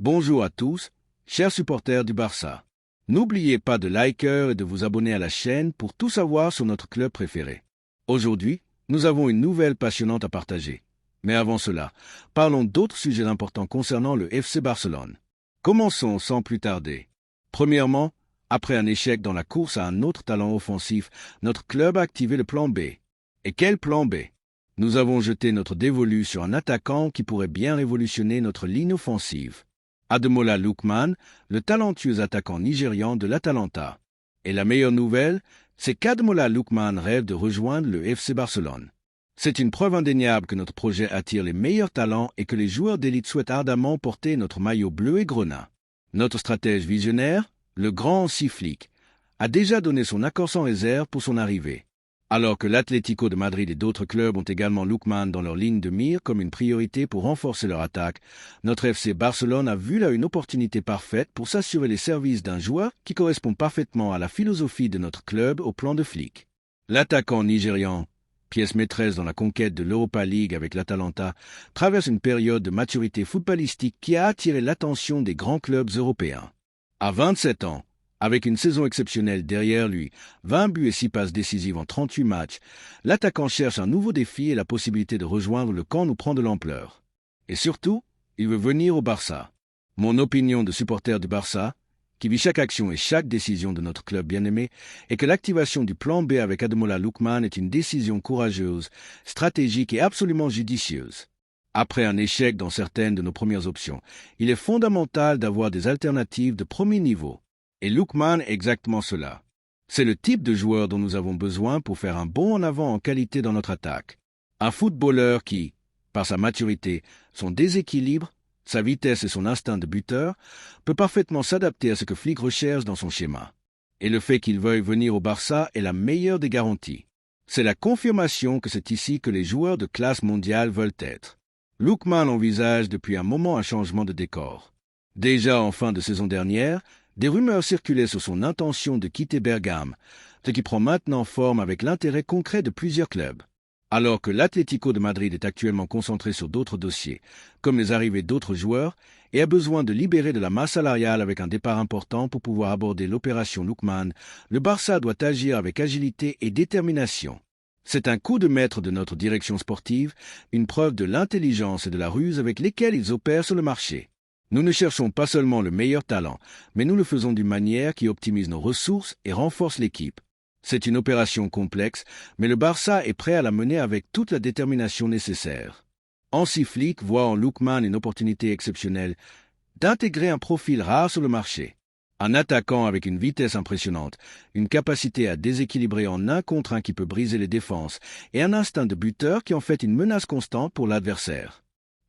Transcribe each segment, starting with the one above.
Bonjour à tous, chers supporters du Barça. N'oubliez pas de liker et de vous abonner à la chaîne pour tout savoir sur notre club préféré. Aujourd'hui, nous avons une nouvelle passionnante à partager. Mais avant cela, parlons d'autres sujets importants concernant le FC Barcelone. Commençons sans plus tarder. Premièrement, après un échec dans la course à un autre talent offensif, notre club a activé le plan B. Et quel plan B? Nous avons jeté notre dévolu sur un attaquant qui pourrait bien révolutionner notre ligne offensive. Ademola Lookman, le talentueux attaquant nigérian de l'Atalanta. Et la meilleure nouvelle, c'est qu'Ademola Lookman rêve de rejoindre le FC Barcelone. C'est une preuve indéniable que notre projet attire les meilleurs talents et que les joueurs d'élite souhaitent ardemment porter notre maillot bleu et grenat. Notre stratège visionnaire, le grand Hansi Flick, a déjà donné son accord sans réserve pour son arrivée. Alors que l'Atlético de Madrid et d'autres clubs ont également Lookman dans leur ligne de mire comme une priorité pour renforcer leur attaque, notre FC Barcelone a vu là une opportunité parfaite pour s'assurer les services d'un joueur qui correspond parfaitement à la philosophie de notre club au plan de Flick. L'attaquant nigérian, pièce maîtresse dans la conquête de l'Europa League avec l'Atalanta, traverse une période de maturité footballistique qui a attiré l'attention des grands clubs européens. À 27 ans, avec une saison exceptionnelle derrière lui, 20 buts et 6 passes décisives en 38 matchs, l'attaquant cherche un nouveau défi et la possibilité de rejoindre le camp nous prend de l'ampleur. Et surtout, il veut venir au Barça. Mon opinion de supporter du Barça, qui vit chaque action et chaque décision de notre club bien-aimé, est que l'activation du plan B avec Ademola Lookman est une décision courageuse, stratégique et absolument judicieuse. Après un échec dans certaines de nos premières options, il est fondamental d'avoir des alternatives de premier niveau. Et Lookman est exactement cela. C'est le type de joueur dont nous avons besoin pour faire un bond en avant en qualité dans notre attaque. Un footballeur qui, par sa maturité, son déséquilibre, sa vitesse et son instinct de buteur, peut parfaitement s'adapter à ce que Flick recherche dans son schéma. Et le fait qu'il veuille venir au Barça est la meilleure des garanties. C'est la confirmation que c'est ici que les joueurs de classe mondiale veulent être. Lookman envisage depuis un moment un changement de décor. Déjà en fin de saison dernière, des rumeurs circulaient sur son intention de quitter Bergame, ce qui prend maintenant forme avec l'intérêt concret de plusieurs clubs. Alors que l'Atlético de Madrid est actuellement concentré sur d'autres dossiers, comme les arrivées d'autres joueurs, et a besoin de libérer de la masse salariale avec un départ important pour pouvoir aborder l'opération Lookman, le Barça doit agir avec agilité et détermination. C'est un coup de maître de notre direction sportive, une preuve de l'intelligence et de la ruse avec lesquelles ils opèrent sur le marché. Nous ne cherchons pas seulement le meilleur talent, mais nous le faisons d'une manière qui optimise nos ressources et renforce l'équipe. C'est une opération complexe, mais le Barça est prêt à la mener avec toute la détermination nécessaire. Hansi Flick voit en Lookman une opportunité exceptionnelle d'intégrer un profil rare sur le marché. Un attaquant avec une vitesse impressionnante, une capacité à déséquilibrer en 1 contre 1 qui peut briser les défenses et un instinct de buteur qui en fait une menace constante pour l'adversaire.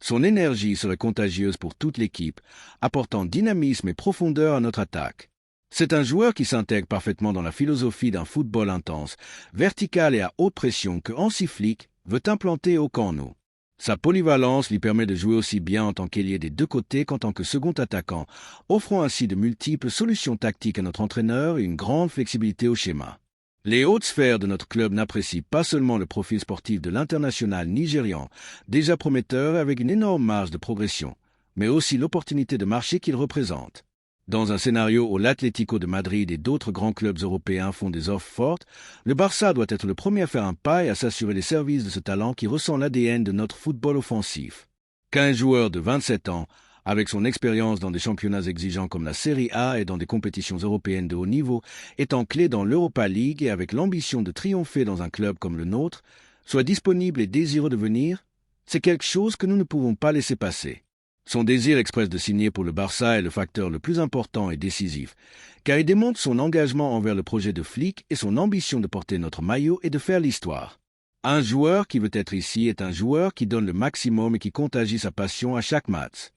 Son énergie serait contagieuse pour toute l'équipe, apportant dynamisme et profondeur à notre attaque. C'est un joueur qui s'intègre parfaitement dans la philosophie d'un football intense, vertical et à haute pression que Hansi Flick veut implanter au camp nou. Sa polyvalence lui permet de jouer aussi bien en tant qu'ailier des deux côtés qu'en tant que second attaquant, offrant ainsi de multiples solutions tactiques à notre entraîneur et une grande flexibilité au schéma. Les hautes sphères de notre club n'apprécient pas seulement le profil sportif de l'international nigérian, déjà prometteur et avec une énorme marge de progression, mais aussi l'opportunité de marché qu'il représente. Dans un scénario où l'Atlético de Madrid et d'autres grands clubs européens font des offres fortes, le Barça doit être le premier à faire un pas et à s'assurer les services de ce talent qui ressent l'ADN de notre football offensif. Qu'un joueur de 27 ans, avec son expérience dans des championnats exigeants comme la Serie A et dans des compétitions européennes de haut niveau, étant clé dans l'Europa League et avec l'ambition de triompher dans un club comme le nôtre, soit disponible et désireux de venir, c'est quelque chose que nous ne pouvons pas laisser passer. Son désir express de signer pour le Barça est le facteur le plus important et décisif, car il démontre son engagement envers le projet de Flick et son ambition de porter notre maillot et de faire l'histoire. Un joueur qui veut être ici est un joueur qui donne le maximum et qui contagie sa passion à chaque match.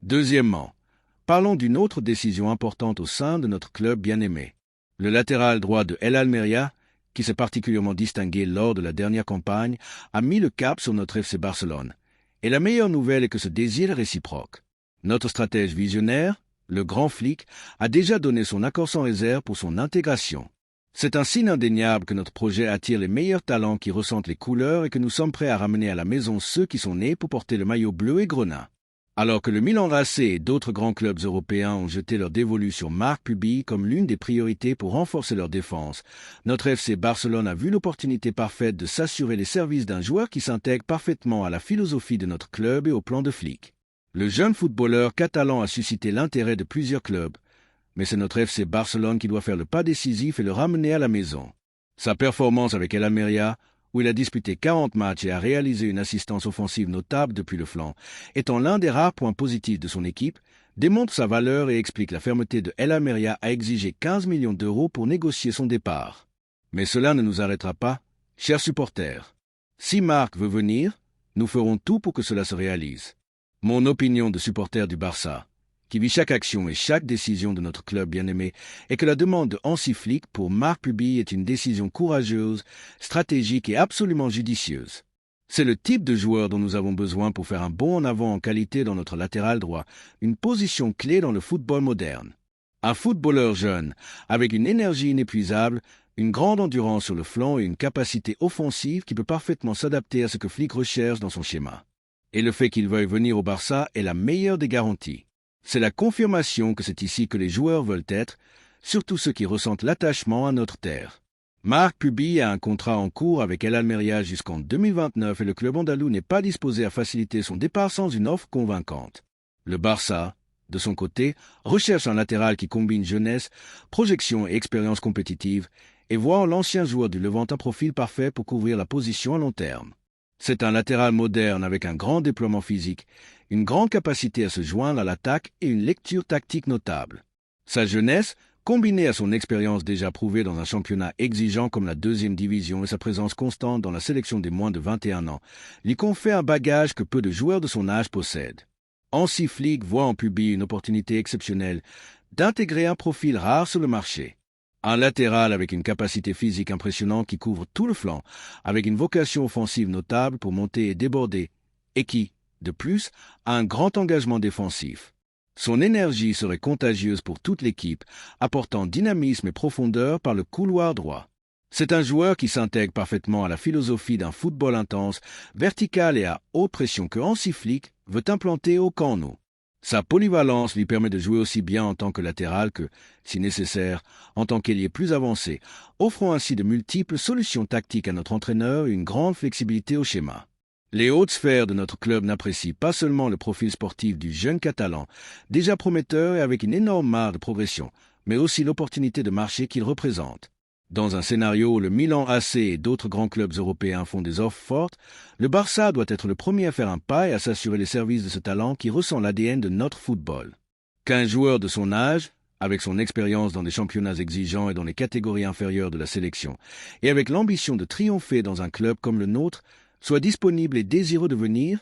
Deuxièmement, parlons d'une autre décision importante au sein de notre club bien-aimé. Le latéral droit de El Almeria, qui s'est particulièrement distingué lors de la dernière campagne, a mis le cap sur notre FC Barcelone. Et la meilleure nouvelle est que ce désir est réciproque. Notre stratège visionnaire, le grand Flick, a déjà donné son accord sans réserve pour son intégration. C'est un signe indéniable que notre projet attire les meilleurs talents qui ressentent les couleurs et que nous sommes prêts à ramener à la maison ceux qui sont nés pour porter le maillot bleu et grenat. Alors que le Milan AC et d'autres grands clubs européens ont jeté leur dévolu sur Marc Pubi comme l'une des priorités pour renforcer leur défense, notre FC Barcelone a vu l'opportunité parfaite de s'assurer les services d'un joueur qui s'intègre parfaitement à la philosophie de notre club et au plan de Flick. Le jeune footballeur catalan a suscité l'intérêt de plusieurs clubs, mais c'est notre FC Barcelone qui doit faire le pas décisif et le ramener à la maison. Sa performance avec El Almeria, où il a disputé 40 matchs et a réalisé une assistance offensive notable depuis le flanc, étant l'un des rares points positifs de son équipe, démontre sa valeur et explique la fermeté de El Almeria à exiger 15 millions d'euros pour négocier son départ. Mais cela ne nous arrêtera pas, chers supporters. Si Marc veut venir, nous ferons tout pour que cela se réalise. Mon opinion de supporter du Barça, qui vit chaque action et chaque décision de notre club bien-aimé, est que la demande de Hansi Flick pour Marc Pubi est une décision courageuse, stratégique et absolument judicieuse. C'est le type de joueur dont nous avons besoin pour faire un bond en avant en qualité dans notre latéral droit, une position clé dans le football moderne. Un footballeur jeune, avec une énergie inépuisable, une grande endurance sur le flanc et une capacité offensive qui peut parfaitement s'adapter à ce que Flick recherche dans son schéma. Et le fait qu'il veuille venir au Barça est la meilleure des garanties. C'est la confirmation que c'est ici que les joueurs veulent être, surtout ceux qui ressentent l'attachement à notre terre. Marc Pubi a un contrat en cours avec El Almeria jusqu'en 2029 et le club andalou n'est pas disposé à faciliter son départ sans une offre convaincante. Le Barça, de son côté, recherche un latéral qui combine jeunesse, projection et expérience compétitive et voit en l'ancien joueur du Levante un profil parfait pour couvrir la position à long terme. C'est un latéral moderne avec un grand déploiement physique, une grande capacité à se joindre à l'attaque et une lecture tactique notable. Sa jeunesse, combinée à son expérience déjà prouvée dans un championnat exigeant comme la deuxième division et sa présence constante dans la sélection des moins de 21 ans, lui confère un bagage que peu de joueurs de son âge possèdent. Hansi Flick voit en Pubi une opportunité exceptionnelle d'intégrer un profil rare sur le marché. Un latéral avec une capacité physique impressionnante qui couvre tout le flanc, avec une vocation offensive notable pour monter et déborder, et qui, de plus, a un grand engagement défensif. Son énergie serait contagieuse pour toute l'équipe, apportant dynamisme et profondeur par le couloir droit. C'est un joueur qui s'intègre parfaitement à la philosophie d'un football intense, vertical et à haute pression que Hansi Flick veut implanter au Camp Nou. Sa polyvalence lui permet de jouer aussi bien en tant que latéral que, si nécessaire, en tant qu'ailier plus avancé, offrant ainsi de multiples solutions tactiques à notre entraîneur et une grande flexibilité au schéma. Les hautes sphères de notre club n'apprécient pas seulement le profil sportif du jeune Catalan, déjà prometteur et avec une énorme marge de progression, mais aussi l'opportunité de marché qu'il représente. Dans un scénario où le Milan AC et d'autres grands clubs européens font des offres fortes, le Barça doit être le premier à faire un pas et à s'assurer les services de ce talent qui ressent l'ADN de notre football. Qu'un joueur de son âge, avec son expérience dans des championnats exigeants et dans les catégories inférieures de la sélection, et avec l'ambition de triompher dans un club comme le nôtre, soit disponible et désireux de venir,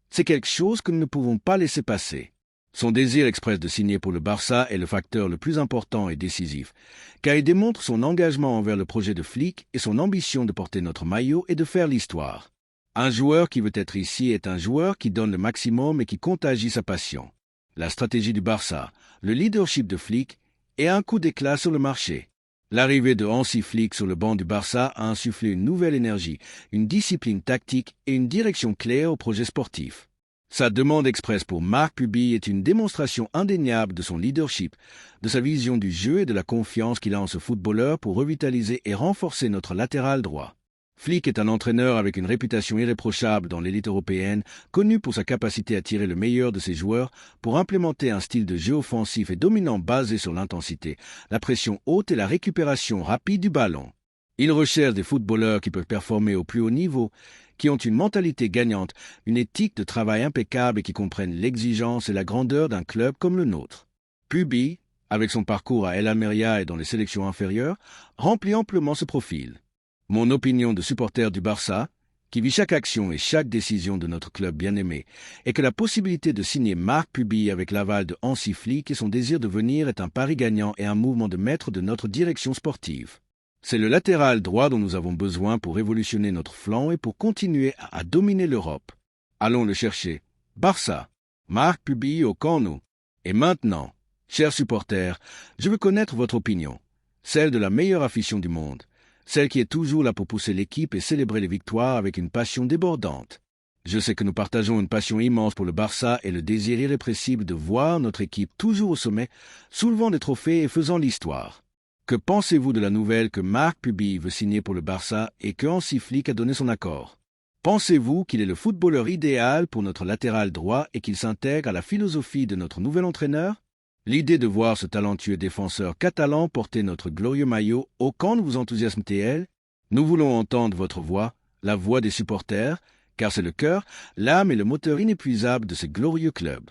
c'est quelque chose que nous ne pouvons pas laisser passer. Son désir express de signer pour le Barça est le facteur le plus important et décisif, car il démontre son engagement envers le projet de Flick et son ambition de porter notre maillot et de faire l'histoire. Un joueur qui veut être ici est un joueur qui donne le maximum et qui contagie sa passion. La stratégie du Barça, le leadership de Flick et un coup d'éclat sur le marché. L'arrivée de Hansi Flick sur le banc du Barça a insufflé une nouvelle énergie, une discipline tactique et une direction claire au projet sportif. Sa demande expresse pour Marc Pubi est une démonstration indéniable de son leadership, de sa vision du jeu et de la confiance qu'il a en ce footballeur pour revitaliser et renforcer notre latéral droit. Flick est un entraîneur avec une réputation irréprochable dans l'élite européenne, connu pour sa capacité à tirer le meilleur de ses joueurs pour implémenter un style de jeu offensif et dominant basé sur l'intensité, la pression haute et la récupération rapide du ballon. Il recherche des footballeurs qui peuvent performer au plus haut niveau, qui ont une mentalité gagnante, une éthique de travail impeccable et qui comprennent l'exigence et la grandeur d'un club comme le nôtre. Pubi, avec son parcours à El Almeria et dans les sélections inférieures, remplit amplement ce profil. Mon opinion de supporter du Barça, qui vit chaque action et chaque décision de notre club bien-aimé, est que la possibilité de signer Marc Pubi avec l'aval de Hansi Flick et son désir de venir est un pari gagnant et un mouvement de maître de notre direction sportive. C'est le latéral droit dont nous avons besoin pour révolutionner notre flanc et pour continuer à dominer l'Europe. Allons le chercher. Barça, Marc Pubi au Camp Nou. Et maintenant, chers supporters, je veux connaître votre opinion, celle de la meilleure afition du monde, celle qui est toujours là pour pousser l'équipe et célébrer les victoires avec une passion débordante. Je sais que nous partageons une passion immense pour le Barça et le désir irrépressible de voir notre équipe toujours au sommet, soulevant des trophées et faisant l'histoire. Que pensez-vous de la nouvelle que Marc Pubi veut signer pour le Barça et que Hansi Flick a donné son accord? Pensez-vous qu'il est le footballeur idéal pour notre latéral droit et qu'il s'intègre à la philosophie de notre nouvel entraîneur? L'idée de voir ce talentueux défenseur catalan porter notre glorieux maillot au camp vous enthousiasme-t-elle? Nous voulons entendre votre voix, la voix des supporters, car c'est le cœur, l'âme et le moteur inépuisable de ce glorieux club.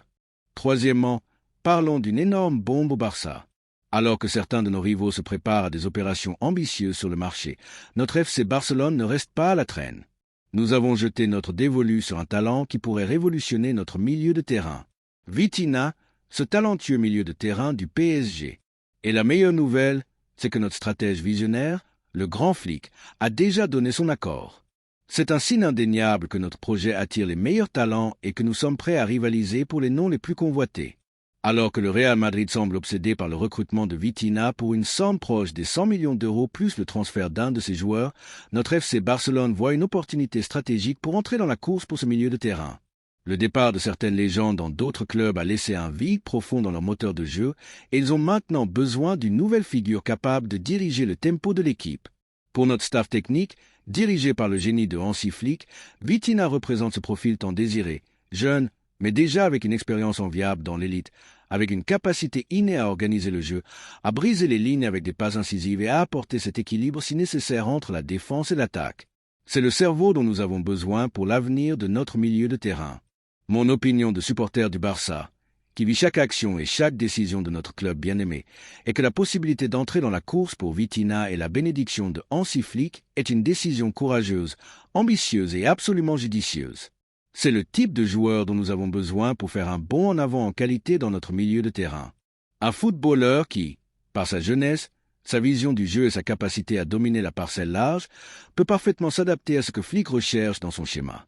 Troisièmement, parlons d'une énorme bombe au Barça. Alors que certains de nos rivaux se préparent à des opérations ambitieuses sur le marché, notre FC Barcelone ne reste pas à la traîne. Nous avons jeté notre dévolu sur un talent qui pourrait révolutionner notre milieu de terrain. Vitinha, ce talentueux milieu de terrain du PSG. Et la meilleure nouvelle, c'est que notre stratège visionnaire, le grand Flick, a déjà donné son accord. C'est un signe indéniable que notre projet attire les meilleurs talents et que nous sommes prêts à rivaliser pour les noms les plus convoités. Alors que le Real Madrid semble obsédé par le recrutement de Vitinha pour une somme proche des 100 millions d'euros plus le transfert d'un de ses joueurs, notre FC Barcelone voit une opportunité stratégique pour entrer dans la course pour ce milieu de terrain. Le départ de certaines légendes dans d'autres clubs a laissé un vide profond dans leur moteur de jeu et ils ont maintenant besoin d'une nouvelle figure capable de diriger le tempo de l'équipe. Pour notre staff technique, dirigé par le génie de Hansi Flick, Vitinha représente ce profil tant désiré, jeune, mais déjà avec une expérience enviable dans l'élite, avec une capacité innée à organiser le jeu, à briser les lignes avec des passes incisives et à apporter cet équilibre si nécessaire entre la défense et l'attaque. C'est le cerveau dont nous avons besoin pour l'avenir de notre milieu de terrain. Mon opinion de supporter du Barça, qui vit chaque action et chaque décision de notre club bien-aimé, est que la possibilité d'entrer dans la course pour Vitinha et la bénédiction de Hansi Flick est une décision courageuse, ambitieuse et absolument judicieuse. C'est le type de joueur dont nous avons besoin pour faire un bond en avant en qualité dans notre milieu de terrain. Un footballeur qui, par sa jeunesse, sa vision du jeu et sa capacité à dominer la parcelle large, peut parfaitement s'adapter à ce que Flick recherche dans son schéma.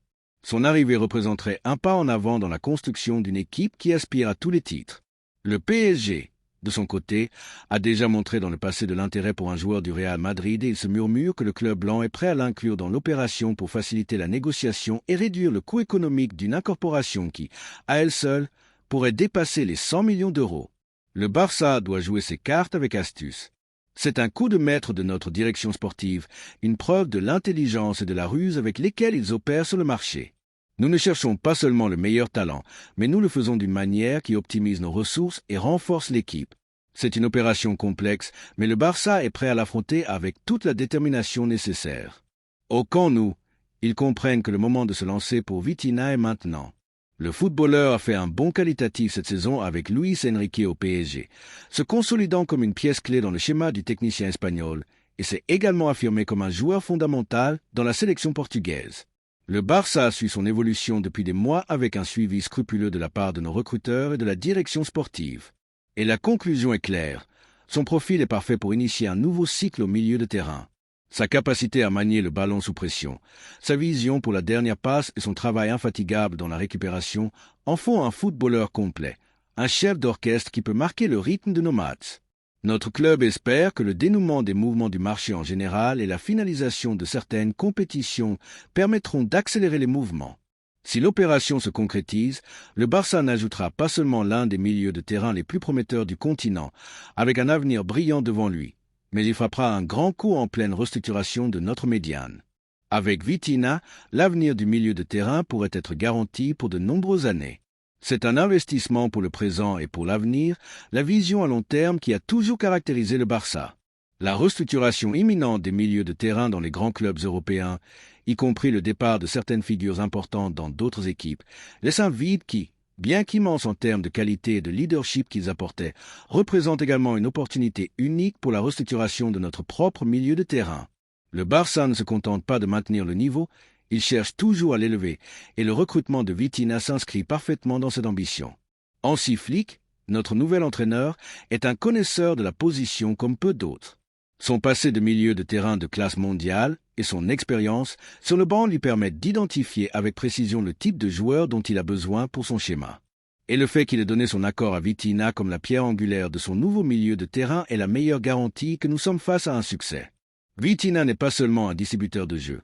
Son arrivée représenterait un pas en avant dans la construction d'une équipe qui aspire à tous les titres. Le PSG, de son côté, a déjà montré dans le passé de l'intérêt pour un joueur du Real Madrid et il se murmure que le club blanc est prêt à l'inclure dans l'opération pour faciliter la négociation et réduire le coût économique d'une incorporation qui, à elle seule, pourrait dépasser les 100 millions d'euros. Le Barça doit jouer ses cartes avec astuce. C'est un coup de maître de notre direction sportive, une preuve de l'intelligence et de la ruse avec lesquelles ils opèrent sur le marché. Nous ne cherchons pas seulement le meilleur talent, mais nous le faisons d'une manière qui optimise nos ressources et renforce l'équipe. C'est une opération complexe, mais le Barça est prêt à l'affronter avec toute la détermination nécessaire. Au camp nous, ils comprennent que le moment de se lancer pour Vitinha est maintenant. Le footballeur a fait un bond qualitatif cette saison avec Luis Enrique au PSG, se consolidant comme une pièce clé dans le schéma du technicien espagnol, et s'est également affirmé comme un joueur fondamental dans la sélection portugaise. Le Barça suit son évolution depuis des mois avec un suivi scrupuleux de la part de nos recruteurs et de la direction sportive. Et la conclusion est claire. Son profil est parfait pour initier un nouveau cycle au milieu de terrain. Sa capacité à manier le ballon sous pression, sa vision pour la dernière passe et son travail infatigable dans la récupération en font un footballeur complet, un chef d'orchestre qui peut marquer le rythme de nos matchs. Notre club espère que le dénouement des mouvements du marché en général et la finalisation de certaines compétitions permettront d'accélérer les mouvements. Si l'opération se concrétise, le Barça n'ajoutera pas seulement l'un des milieux de terrain les plus prometteurs du continent, avec un avenir brillant devant lui, mais il frappera un grand coup en pleine restructuration de notre médiane. Avec Vitinha, l'avenir du milieu de terrain pourrait être garanti pour de nombreuses années. C'est un investissement pour le présent et pour l'avenir, la vision à long terme qui a toujours caractérisé le Barça. La restructuration imminente des milieux de terrain dans les grands clubs européens, y compris le départ de certaines figures importantes dans d'autres équipes, laisse un vide qui, bien qu'immense en termes de qualité et de leadership qu'ils apportaient, représente également une opportunité unique pour la restructuration de notre propre milieu de terrain. Le Barça ne se contente pas de maintenir le niveau, il cherche toujours à l'élever, et le recrutement de Vitinha s'inscrit parfaitement dans cette ambition. Hansi Flick, notre nouvel entraîneur, est un connaisseur de la position comme peu d'autres. Son passé de milieu de terrain de classe mondiale et son expérience sur le banc lui permettent d'identifier avec précision le type de joueur dont il a besoin pour son schéma. Et le fait qu'il ait donné son accord à Vitinha comme la pierre angulaire de son nouveau milieu de terrain est la meilleure garantie que nous sommes face à un succès. Vitinha n'est pas seulement un distributeur de jeu.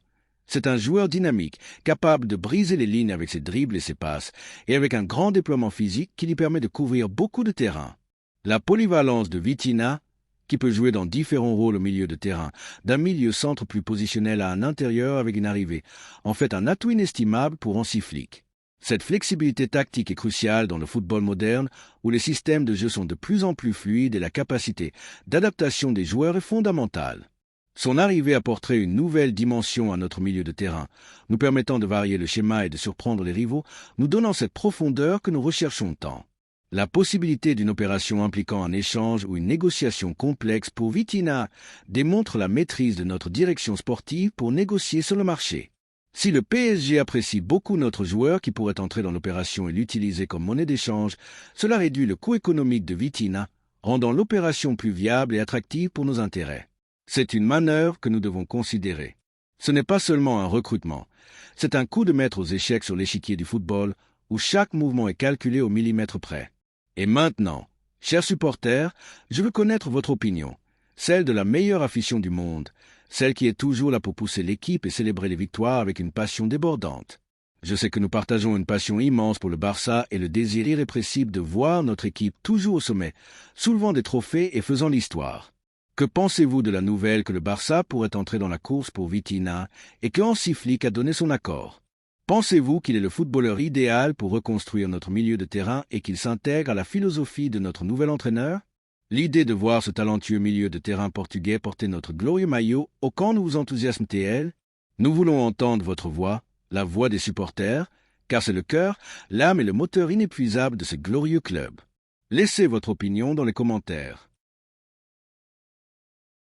C'est un joueur dynamique, capable de briser les lignes avec ses dribbles et ses passes, et avec un grand déploiement physique qui lui permet de couvrir beaucoup de terrain. La polyvalence de Vitinha, qui peut jouer dans différents rôles au milieu de terrain, d'un milieu centre plus positionnel à un intérieur avec une arrivée, en fait un atout inestimable pour Hansi Flick. Cette flexibilité tactique est cruciale dans le football moderne, où les systèmes de jeu sont de plus en plus fluides et la capacité d'adaptation des joueurs est fondamentale. Son arrivée apporterait une nouvelle dimension à notre milieu de terrain, nous permettant de varier le schéma et de surprendre les rivaux, nous donnant cette profondeur que nous recherchons tant. La possibilité d'une opération impliquant un échange ou une négociation complexe pour Vitinha démontre la maîtrise de notre direction sportive pour négocier sur le marché. Si le PSG apprécie beaucoup notre joueur qui pourrait entrer dans l'opération et l'utiliser comme monnaie d'échange, cela réduit le coût économique de Vitinha, rendant l'opération plus viable et attractive pour nos intérêts. C'est une manœuvre que nous devons considérer. Ce n'est pas seulement un recrutement, c'est un coup de maître aux échecs sur l'échiquier du football où chaque mouvement est calculé au millimètre près. Et maintenant, chers supporters, je veux connaître votre opinion, celle de la meilleure afition du monde, celle qui est toujours là pour pousser l'équipe et célébrer les victoires avec une passion débordante. Je sais que nous partageons une passion immense pour le Barça et le désir irrépressible de voir notre équipe toujours au sommet, soulevant des trophées et faisant l'histoire. Que pensez-vous de la nouvelle que le Barça pourrait entrer dans la course pour Vitinha et que Hansi Flick a donné son accord? Pensez-vous qu'il est le footballeur idéal pour reconstruire notre milieu de terrain et qu'il s'intègre à la philosophie de notre nouvel entraîneur? L'idée de voir ce talentueux milieu de terrain portugais porter notre glorieux maillot au camp nous enthousiasme-t-elle? Nous voulons entendre votre voix, la voix des supporters, car c'est le cœur, l'âme et le moteur inépuisable de ce glorieux club. Laissez votre opinion dans les commentaires.